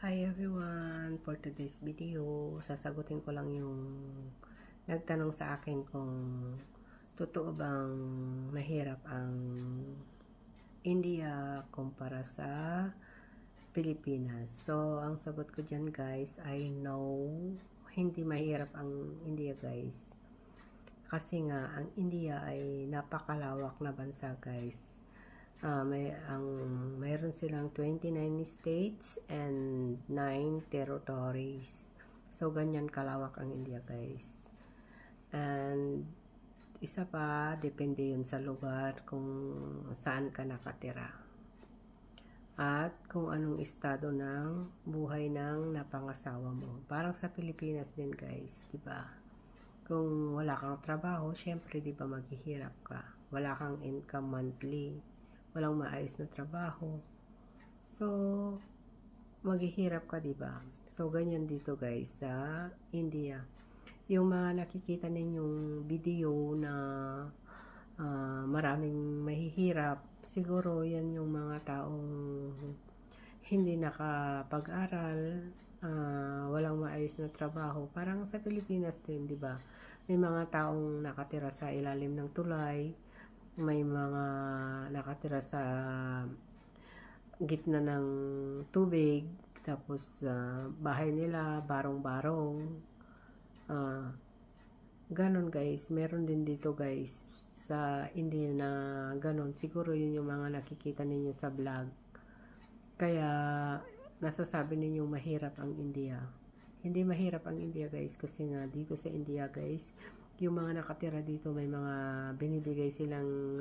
Hi everyone! For today's video, sasagutin ko lang yung nagtanong sa akin kung totoo bang mahirap ang India kumpara sa Pilipinas. So, ang sagot ko dyan guys ay no, hindi mahirap ang India guys. Kasi nga, ang India ay napakalawak na bansa guys. Mayroon silang 29 states and 9 territories. So, ganyan kalawak ang India, guys. And, isa pa, depende yun sa lugar kung saan ka nakatira. At kung anong estado ng buhay ng napangasawa mo. Parang sa Pilipinas din, guys, di ba? Kung wala kang trabaho, syempre, di ba, maghihirap ka. Wala kang income monthly. Walang maayos na trabaho. So, maghihirap ka, di ba? So, ganyan dito guys sa India. Yung mga nakikita ninyong video na maraming mahihirap, siguro yan yung mga taong hindi nakapag-aral, walang maayos na trabaho. Parang sa Pilipinas din, di ba? May mga taong nakatira sa ilalim ng tulay, may mga nakatira sa gitna ng tubig, tapos bahay nila barong-barong, ganon guys. Meron din dito guys sa India na ganon. Siguro yun yung mga nakikita ninyo sa vlog, kaya nasasabi ninyong mahirap ang India. Hindi mahirap ang India guys, kasi nga dito sa India guys, yung mga nakatira dito may mga binibigay silang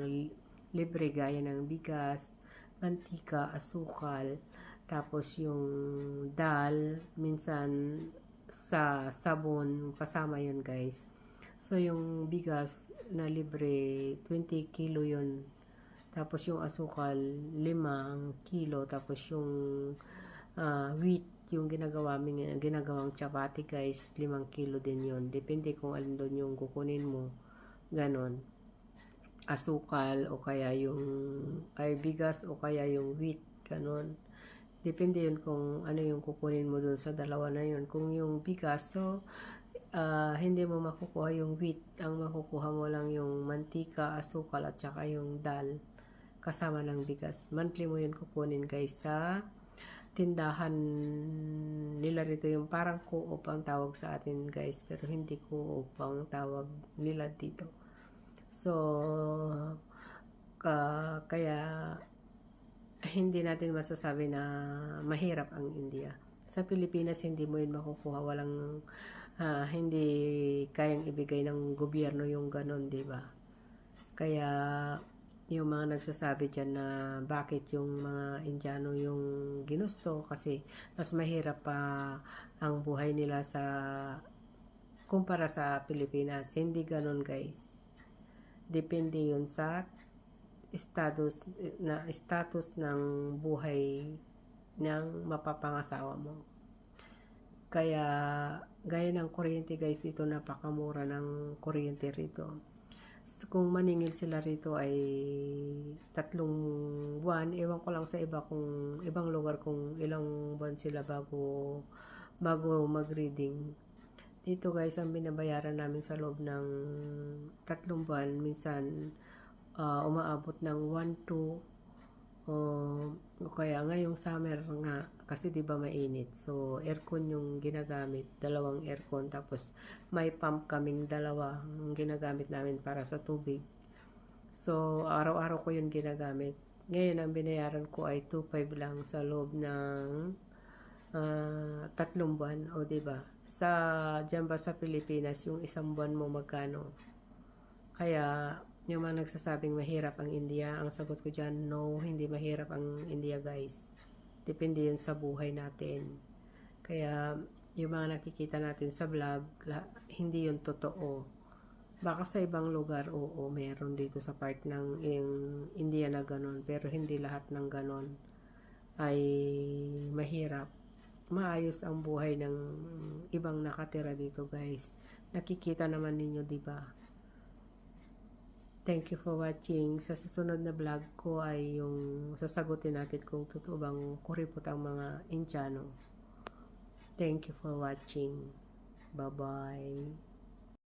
libre gaya ng bigas, mantika, asukal, tapos yung dal, minsan sa sabon kasama yun guys. So yung bigas na libre 20 kilo yun, tapos yung asukal 5 kilo, tapos yung wheat, yung ginagawang chapati guys, 5 kilo din yun. Depende kung alin doon yung kukunin mo. Ganon. Asukal o kaya yung bigas o kaya yung wheat. Ganon. Depende yun kung ano yung kukunin mo doon sa dalawa na yun. Kung yung bigas, so hindi mo makukuha yung wheat. Ang makukuha mo lang yung mantika, asukal at saka yung dal kasama ng bigas. Monthly mo yun kukunin guys sa tindahan nila rito, yung parang co-op ang tawag sa atin guys, pero hindi co-op ang tawag nila dito. So kaya hindi natin masasabi na mahirap ang India. Sa Pilipinas hindi mo yun makukuha, walang hindi kayang ibigay ng gobyerno yung ganon, di ba? Kaya yung mga nagsasabi dyan na bakit yung mga Indiano yung ginusto, kasi mas mahirap pa ang buhay nila sa kumpara sa Pilipinas. Hindi ganon guys. Depende yun sa status ng buhay ng mapapangasawa mo. Kaya gaya ng kuryente guys, dito napakamura ng kuryente rito. Kung maningil sila rito ay 3 buwan. Ewan ko lang sa iba, kung ibang lugar kung ilang buwan sila bago mag-reading. Dito guys, ang binabayaran namin sa loob ng 3 buwan, minsan umaabot ng 1-2, o kaya ngayong summer nga, kasi di ba mainit, so aircon yung ginagamit, 2 aircon, tapos may pump kaming 2 ang ginagamit namin para sa tubig. So araw-araw ko yun ginagamit. Ngayon ang binayaran ko ay 2.5 lang sa loob ng 3 buwan. O di ba sa dyan ba sa Pilipinas, yung 1 buwan mo magkano? Kaya yung mga nagsasabing mahirap ang India, ang sagot ko dyan, no, hindi mahirap ang India guys. Depende yun sa buhay natin. Kaya yung mga nakikita natin sa vlog, hindi yun totoo. Baka sa ibang lugar, oo, meron dito sa part ng India na ganon, pero hindi lahat ng ganon ay mahirap. Maayos ang buhay ng ibang nakatira dito guys. Nakikita naman ninyo, di ba? Thank you for watching. Sa susunod na vlog ko ay yung sasagutin natin kung totoo bang kuripot ang mga Indiano. Thank you for watching. Bye-bye.